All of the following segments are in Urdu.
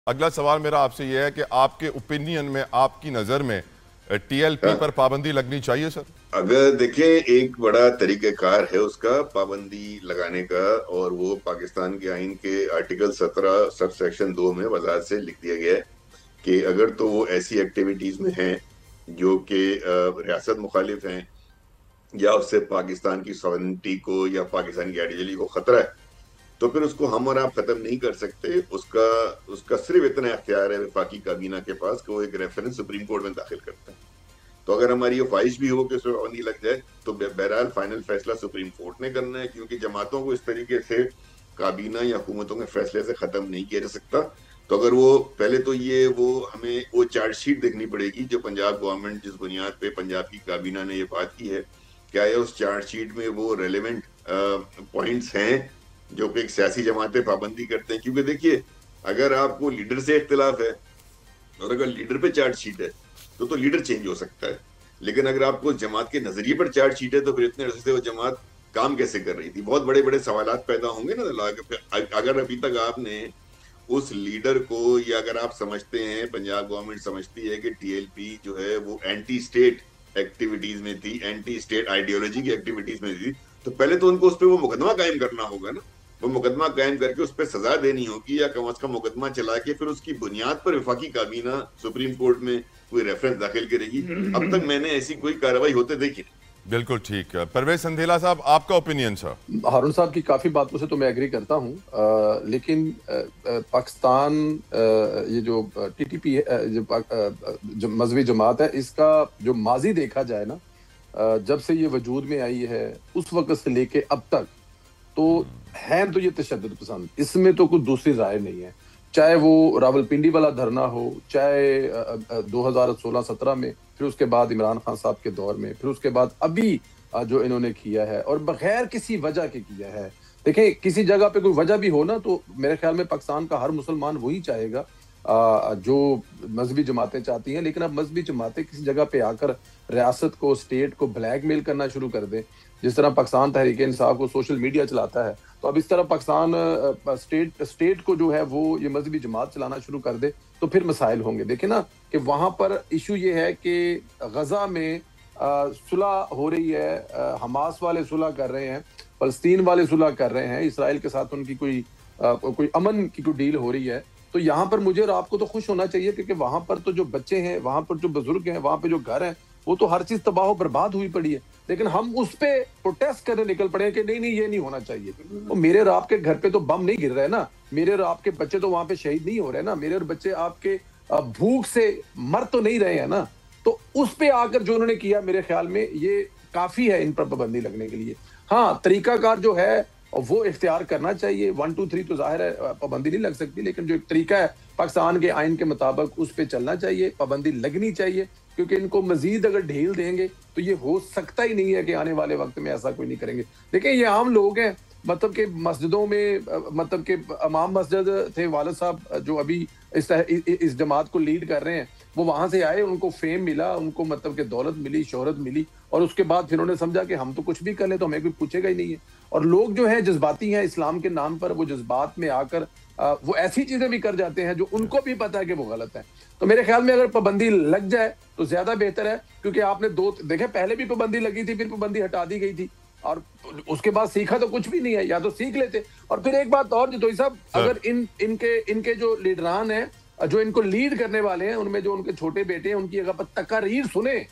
اگلا سوال میرا آپ سے یہ ہے کہ آپ کے اوپینین میں، آپ کی نظر میں ٹی ایل پی پر پابندی لگنی چاہیے سر؟ اگر دیکھیں ایک بڑا طریقہ کار ہے اس کا پابندی لگانے کا، اور وہ پاکستان کے آئین کے آرٹیکل 17 سب سیکشن 2 میں وضاحت سے لکھ دیا گیا ہے کہ اگر تو وہ ایسی ایکٹیویٹیز میں ہیں جو کہ ریاست مخالف ہیں یا اس سے پاکستان کی سوورنٹی کو یا پاکستان کی آئیڈیالوجی کو خطرہ ہے، تو پھر اس کو ہم اور آپ ختم نہیں کر سکتے۔ اس کا صرف اتنا اختیار ہے وفاقی کابینہ کے پاس کہ وہ ایک ریفرنس سپریم کورٹ میں داخل کرتے ہیں۔ تو اگر ہماری یہ خواہش بھی ہو کہ اس میں پابندی لگ جائے تو بہرحال فائنل فیصلہ سپریم کورٹ نے کرنا ہے، کیونکہ جماعتوں کو اس طریقے سے کابینہ یا حکومتوں کے فیصلے سے ختم نہیں کیا جا سکتا۔ تو اگر وہ پہلے تو ہمیں وہ چارج شیٹ دیکھنی پڑے گی جو پنجاب گورنمنٹ جس بنیاد پہ پنجاب کی کابینہ نے یہ بات کی ہے، کیا یہ اس چارج شیٹ میں وہ ریلیونٹ پوائنٹس ہیں جو کہ ایک سیاسی جماعتیں پابندی کرتے ہیں۔ کیونکہ دیکھیے اگر آپ کو لیڈر سے اختلاف ہے اور اگر لیڈر پہ چارج شیٹ ہے تو لیڈر چینج ہو سکتا ہے، لیکن اگر آپ کو جماعت کے نظریے پر چارج شیٹ ہے تو پھر اتنے عرصے سے وہ جماعت کام کیسے کر رہی تھی؟ بہت بڑے بڑے سوالات پیدا ہوں گے نا۔ اگر ابھی تک آپ نے اس لیڈر کو، یا اگر آپ سمجھتے ہیں، پنجاب گورنمنٹ سمجھتی ہے کہ ٹی ایل پی جو ہے وہ اینٹی اسٹیٹ ایکٹیویٹیز میں تھی، اینٹی اسٹیٹ آئیڈیالوجی کی ایکٹیویٹیز میں تھی، تو پہلے تو ان کو اس پہ وہ مقدمہ قائم کرنا ہوگا نا۔ وہ مقدمہ قائم کر کے اس پہ سزا دینی ہوگی، یا کم از کم مقدمہ چلا کے پھر اس کی بنیاد پر وفاقی کابینہ سپریم کورٹ میں کوئی ریفرنس داخل کرے گی۔ اب تک میں نے ایسی کوئی کارروائی ہوتے دیکھی نہیں۔ بالکل ٹھیک ہے۔ پرویز سندھیلا صاحب، آپ کا اوپینین سر؟ ہارون صاحب کی کافی باتوں سے تو میں ایگری کرتا ہوں، لیکن پاکستان یہ جو ٹی ٹی پی جو مذہبی جماعت ہے، اس کا جو ماضی دیکھا جائے نا، جب سے یہ وجود میں آئی ہے اس وقت سے لے کے اب تک تو ہے تو یہ تشدد پسند، اس میں تو کوئی دوسری رائے نہیں ہے۔ چاہے وہ راولپنڈی والا دھرنا ہو، چاہے 2016-17 میں، پھر اس کے بعد عمران خان صاحب کے دور میں، پھر اس کے بعد ابھی جو انہوں نے کیا ہے، اور بغیر کسی وجہ کے کیا ہے۔ دیکھیں کسی جگہ پہ کوئی وجہ بھی ہو نا، تو میرے خیال میں پاکستان کا ہر مسلمان وہی چاہے گا جو مذہبی جماعتیں چاہتی ہیں، لیکن اب مذہبی جماعتیں کسی جگہ پہ آ کر ریاست کو، اسٹیٹ کو بلیک میل کرنا شروع کر دیں، جس طرح پاکستان تحریک انصاف کو سوشل میڈیا چلاتا ہے، تو اب اس طرح پاکستان اسٹیٹ کو جو ہے وہ یہ مذہبی جماعت چلانا شروع کر دے تو پھر مسائل ہوں گے۔ دیکھیں نا کہ وہاں پر ایشو یہ ہے کہ غزہ میں صلح ہو رہی ہے، حماس والے صلح کر رہے ہیں، فلسطین والے صلح کر رہے ہیں، اسرائیل کے ساتھ ان کی کوئی امن کی کوئی ڈیل ہو رہی ہے۔ تو یہاں پر مجھے اور آپ کو تو خوش ہونا چاہیے، کیونکہ وہاں پر تو جو بچے ہیں، وہاں پر جو بزرگ ہیں، وہاں پہ جو گھر ہیں، وہ تو ہر چیز تباہ و برباد ہوئی پڑی ہے، لیکن ہم اس پہ پروٹیسٹ کرنے نکل پڑے ہیں کہ نہیں یہ نہیں ہونا چاہیے۔ وہ میرے اور آپ کے گھر پہ تو بم نہیں گر رہے نا، میرے اور آپ کے بچے تو وہاں پہ شہید نہیں ہو رہے نا، میرے اور بچے آپ کے بھوک سے مر تو نہیں رہے ہیں نا۔ تو اس پہ آ کر جو انہوں نے کیا، میرے خیال میں یہ کافی ہے ان پر پابندی لگنے کے لیے۔ ہاں طریقہ کار جو ہے وہ اختیار کرنا چاہیے، 1 2 3 تو ظاہر ہے پابندی نہیں لگ سکتی، لیکن جو ایک طریقہ ہے پاکستان کے آئین کے مطابق اس پہ چلنا چاہیے، پابندی لگنی چاہیے، کیونکہ ان کو مزید اگر ڈھیل دیں گے تو یہ ہو سکتا ہی نہیں ہے کہ آنے والے وقت میں ایسا کوئی نہیں کریں گے۔ دیکھیں یہ عام لوگ ہیں، مطلب کہ مسجدوں میں، مطلب کہ امام مسجد تھے والد صاحب جو ابھی اس جماعت کو لیڈ کر رہے ہیں، وہ وہاں سے آئے، ان کو فیم ملا، ان کو مطلب کہ دولت ملی، شہرت ملی، اور اس کے بعد پھر انہوں نے سمجھا کہ ہم تو کچھ بھی کر لیں تو ہمیں کوئی پوچھے گا ہی نہیں ہے۔ اور لوگ جو ہیں جذباتی ہیں، اسلام کے نام پر وہ جذبات میں آ کر وہ ایسی چیزیں بھی کر جاتے ہیں جو ان کو بھی پتہ ہے کہ وہ غلط ہے۔ تو میرے خیال میں اگر پابندی لگ جائے تو زیادہ بہتر ہے، کیونکہ آپ نے دیکھیں پہلے بھی پابندی لگی تھی، پھر پابندی ہٹا دی گئی تھی، اور اس کے بعد سیکھا تو کچھ بھی نہیں ہے، یا تو سیکھ لیتے۔ اور پھر ایک بات اور جتوئی صاحب، اگر ان کے جو لیڈران ہیں، جو ان کو لیڈ کرنے والے ہیں، ان میں جو ان کے چھوٹے بیٹے ہیں، ان کی اگر تقاریر سنیں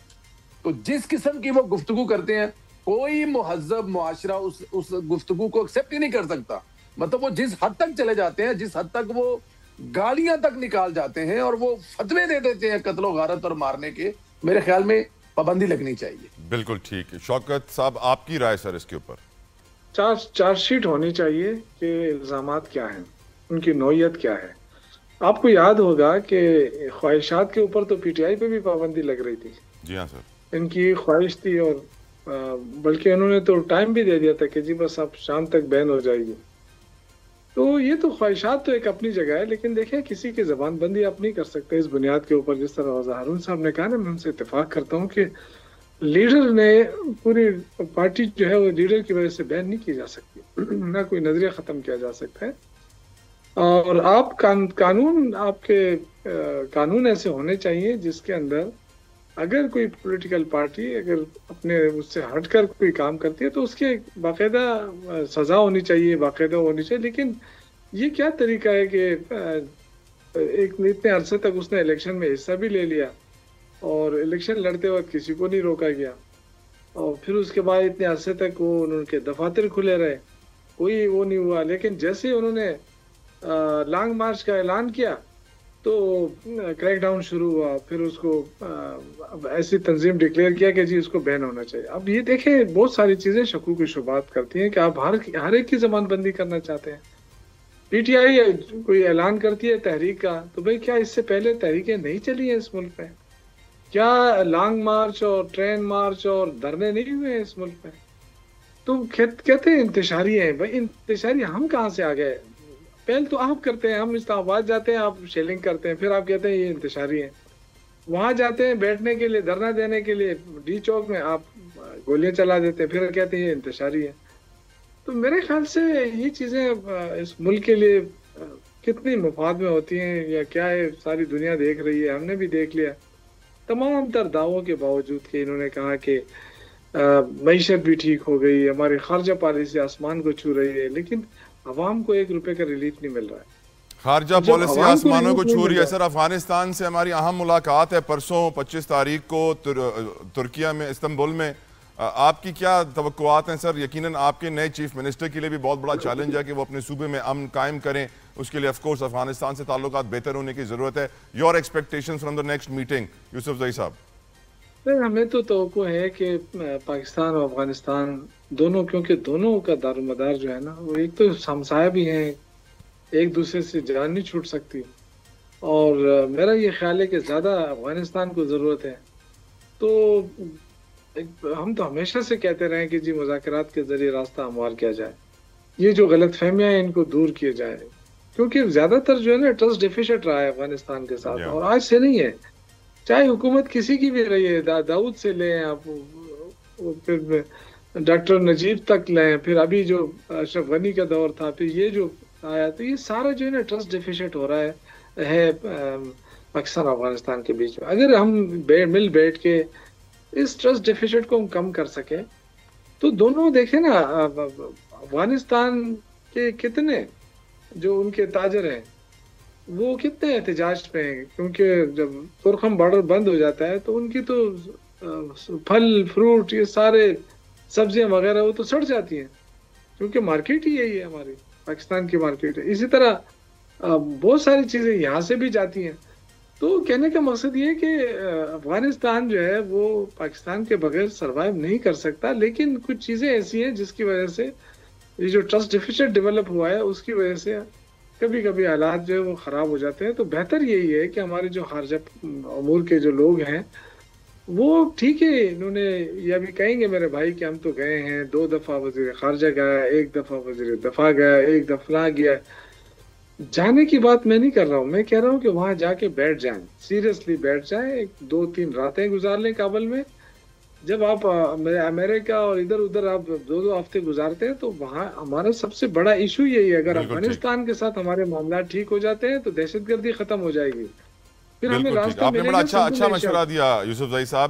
تو جس قسم کی وہ گفتگو کرتے ہیں، کوئی مہذب معاشرہ اس گفتگو کو ایکسیپٹ ہی نہیں کر سکتا۔ مطلب وہ جس حد تک چلے جاتے ہیں، جس حد تک وہ گالیاں تک نکال جاتے ہیں اور وہ فتوے دے دیتے ہیں قتل و غارت اور مارنے کے، میرے خیال میں پابندی لگنی چاہیے۔ بالکل ٹھیک ہے۔ شوکت صاحب، آپ کی رائے سر اس کے اوپر؟ چارج شیٹ ہونی چاہیے کہ الزامات کیا ہیں، ان کی نوعیت کیا ہے۔ آپ کو یاد ہوگا کہ خواہشات کے اوپر تو پی ٹی آئی پہ بھی پابندی لگ رہی تھی۔ جی ہاں سر، ان کی خواہش تھی، اور بلکہ انہوں نے تو ٹائم بھی دے دیا تھا کہ جی بس اب شام تک بین ہو جائے گی۔ تو یہ تو خواہشات تو ایک اپنی جگہ ہے، لیکن دیکھیں کسی کی زبان بندی آپ نہیں کر سکتے اس بنیاد کے اوپر، جس طرح ہارون صاحب نے کہا نا، میں ان سے اتفاق کرتا ہوں کہ لیڈر نے، پوری پارٹی جو ہے وہ لیڈر کی وجہ سے بین نہیں کی جا سکتی، نہ کوئی نظریہ ختم کیا جا سکتا ہے۔ اور آپ قانون آپ کے قانون ایسے ہونے چاہیے جس کے اندر اگر کوئی پولیٹیکل پارٹی اگر اپنے اس سے ہٹ کر کوئی کام کرتی ہے تو اس کے باقاعدہ سزا ہونی چاہیے، باقاعدہ ہونی چاہیے. لیکن یہ کیا طریقہ ہے کہ ایک اتنے عرصے تک اس نے الیکشن میں حصہ بھی لے لیا اور الیکشن لڑتے وقت کسی کو نہیں روکا گیا، اور پھر اس کے بعد اتنے عرصے تک وہ ان کے دفاتر کھلے رہے، کوئی وہ نہیں ہوا. لیکن جیسے ہی انہوں نے لانگ مارچ کا اعلان کیا تو کریک ڈاؤن شروع ہوا، پھر اس کو ایسی تنظیم ڈکلیئر کیا کہ جی اس کو بین ہونا چاہیے. اب یہ دیکھیں بہت ساری چیزیں شکوک و شبہات کرتی ہیں کہ آپ ہر ایک کی زبان بندی کرنا چاہتے ہیں. پی ٹی آئی کوئی اعلان کرتی ہے تحریک کا، تو بھئی کیا اس سے پہلے تحریکیں نہیں چلی ہیں اس ملک میں؟ کیا لانگ مارچ اور ٹرین مارچ اور دھرنے نہیں ہوئے ہیں اس ملک میں؟ تو کہتے ہیں انتشاری ہیں. بھائی انتشاری ہم کہاں سے آ گئے؟ پہل تو آپ کرتے ہیں، ہم اسلام آباد جاتے ہیں، آپ شیلنگ کرتے ہیں، پھر آپ کہتے ہیں یہ انتشاری ہیں. وہاں جاتے ہیں بیٹھنے کے لیے، دھرنا دینے کے لیے ڈی چوک میں، آپ گولیاں چلا دیتے ہیں، پھر کہتے ہیں یہ انتشاری ہے. تو میرے خیال سے یہ چیزیں اس ملک کے لیے کتنی مفاد میں ہوتی ہیں یا کیا ہے، ساری دنیا دیکھ رہی ہے، ہم نے بھی دیکھ لیا. تمام تر دعووں کے باوجود کہ انہوں نے کہا کہ معیشت بھی ٹھیک ہو گئی، ہماری خارجہ پالیسی آسمان کو چھو رہی ہے، لیکن عوام کو 1 روپے کا ریلیف نہیں مل رہا ہے. خارجہ پالیسی آسمانوں کو چھو رہی ہے. سر افغانستان سے ہماری اہم ملاقات ہے پرسوں 25 تاریخ کو ترکیہ میں، استنبول میں. آپ کی کیا توقعات ہیں سر؟ یقیناً آپ کے نئے چیف منسٹر کے لیے بھی بہت بڑا چیلنج ہے کہ وہ اپنے صوبے میں امن قائم کریں. اس کے لیے آف کورس افغانستان سے تعلقات بہتر ہونے کی ضرورت ہے. Your expectation from the next meeting Yousafzai صاحب؟ ہمیں تو توقع ہے کہ پاکستان اور افغانستان دونوں، کیونکہ دونوں کا دار و مدار جو ہے نا وہ ایک تو ہمسایہ بھی ہیں، ایک دوسرے سے جان نہیں چھوٹ سکتی، اور میرا یہ خیال ہے کہ زیادہ افغانستان کو ضرورت ہے. تو ہم تو ہمیشہ سے کہتے رہے کہ جی مذاکرات کے ذریعے راستہ ہموار کیا جائے، یہ جو غلط فہمیاں ہیں ان کو دور کیے جائے، کیونکہ زیادہ تر جو ہے نا ٹرسٹ ڈیفیسٹ رہا ہے افغانستان کے ساتھ، اور آج سے نہیں ہے. چاہے حکومت کسی کی بھی رہی ہے، داؤد سے لیں آپ، پھر ڈاکٹر نجیب تک لیں، پھر ابھی جو اشرف غنی کا دور تھا، پھر یہ جو آیا، تو یہ سارا جو ہے نا ٹرسٹ ڈیفیسٹ ہو رہا ہے پاکستان اور افغانستان کے بیچ میں. اگر ہم مل بیٹھ کے اس ٹرسٹ ڈیفیسٹ کو ہم کم کر سکیں تو دونوں دیکھیں نا، افغانستان کے کتنے جو ان کے تاجر ہیں وہ کتنے احتجاج پہ ہیں، کیونکہ جب سرخم بارڈر بند ہو جاتا ہے تو ان کی تو پھل فروٹ یہ سارے سبزیاں وغیرہ وہ تو سڑ جاتی ہیں، کیونکہ مارکیٹ ہی یہی ہے ہماری پاکستان کی مارکیٹ ہے. اسی طرح بہت ساری چیزیں یہاں سے بھی جاتی ہیں. تو کہنے کا مقصد یہ ہے کہ افغانستان جو ہے وہ پاکستان کے بغیر سروائیو نہیں کر سکتا، لیکن کچھ چیزیں ایسی ہیں جس کی وجہ سے یہ جو ٹرسٹ ڈیفیسٹ ڈیولپ ہوا ہے اس کی وجہ سے کبھی کبھی حالات جو ہے وہ خراب ہو جاتے ہیں. تو بہتر یہی ہے کہ ہمارے جو خارجہ امور کے جو لوگ ہیں وہ ٹھیک ہے، انہوں نے یہ بھی کہیں گے میرے بھائی کہ ہم تو گئے ہیں 2 دفعہ وزیر خارجہ گیا، 1 دفعہ وزیر دفاع گیا، 1 دفعہ گیا. جانے کی بات میں نہیں کر رہا ہوں، میں کہہ رہا ہوں کہ وہاں جا کے بیٹھ جائیں، سیریسلی بیٹھ جائیں، 2-3 راتیں گزار لیں کابل میں. جب آپ امریکہ اور ادھر ادھر آپ 2 ہفتے گزارتے ہیں تو وہاں ہمارا سب سے بڑا ایشو یہی ہے، اگر افغانستان کے ساتھ ہمارے معاملات ٹھیک ہو جاتے ہیں تو دہشت گردی ختم ہو جائے گی. پھر ہمیں راستہ آپ نے ملے بڑا گا. اچھا مشورہ دیا یوسف زئی صاحب.